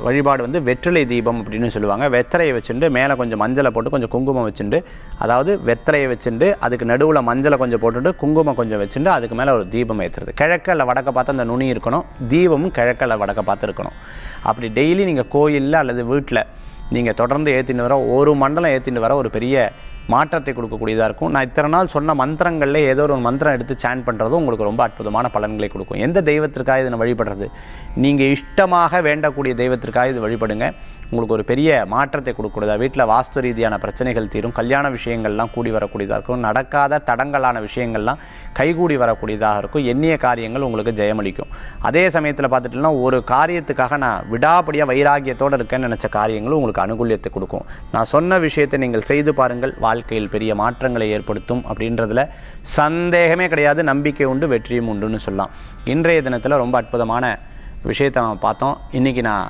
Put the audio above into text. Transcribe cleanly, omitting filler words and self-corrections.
வழிபாடு வந்து வெற்றிலை தீபம் அப்படின்னு சொல்லுவாங்க. வெத்தலையை வச்சுட்டு மேலே கொஞ்சம் மஞ்சளை போட்டு கொஞ்சம் குங்குமம் வச்சுட்டு, அதாவது வெத்தலையை வச்சுட்டு அதுக்கு நடுவில் மஞ்சளை கொஞ்சம் போட்டுட்டு குங்குமம் கொஞ்சம் வச்சுட்டு அதுக்கு மேலே ஒரு தீபம் ஏற்றுறது. கிழக்கு அல்ல வடக்க பார்த்து அந்த நுனி இருக்கணும். தீபமும் கிழக்கு அல்ல வடக்க பார்த்து இருக்கணும். அப்படி டெய்லி நீங்கள் கோயிலில் அல்லது வீட்டில் நீங்கள் தொடர்ந்து ஏற்றின்னு வர ஒரு மண்டலம் ஏற்றின்னு வர ஒரு பெரிய மாற்றத்தை கொடுக்கக்கூடியதாக இருக்கும். நான் இத்தனை நாள் சொன்ன மந்திரங்களில் ஏதோ ஒரு மந்திரம் எடுத்து சேன் பண்ணுறதும் உங்களுக்கு ரொம்ப அற்புதமான பலன்களை கொடுக்கும். எந்த தெய்வத்திற்காக இதனை வழிபடுறது, நீங்கள் இஷ்டமாக வேண்டக்கூடிய தெய்வத்திற்காக இது வழிபடுங்க. உங்களுக்கு ஒரு பெரிய மாற்றத்தை கொடுக்கக்கூடியதாக, வீட்டில் வாஸ்து ரீதியான பிரச்சனைகள் தீரும், கல்யாண விஷயங்கள்லாம் கூடி வரக்கூடியதாக இருக்கும், நடக்காத தடங்கலான விஷயங்கள்லாம் கைகூடி வரக்கூடியதாக இருக்கும், எண்ணிய காரியங்கள் உங்களுக்கு ஜெயமளிக்கும். அதே சமயத்தில் பார்த்துட்டோம்னா ஒரு காரியத்துக்காக நான் விடாப்படியாக வைராகியத்தோடு இருக்கேன்னு நினச்ச காரியங்களும் உங்களுக்கு அனுகூல்யத்தை கொடுக்கும். நான் சொன்ன விஷயத்தை நீங்கள் செய்து பாருங்கள், வாழ்க்கையில் பெரிய மாற்றங்களை ஏற்படுத்தும் அப்படின்றதுல சந்தேகமே கிடையாது. நம்பிக்கை உண்டு, வெற்றியும் உண்டுன்னு சொல்லலாம். இன்றைய தினத்தில் ரொம்ப அற்புதமான விஷயத்தை நம்ம பார்த்தோம். இன்றைக்கி நான்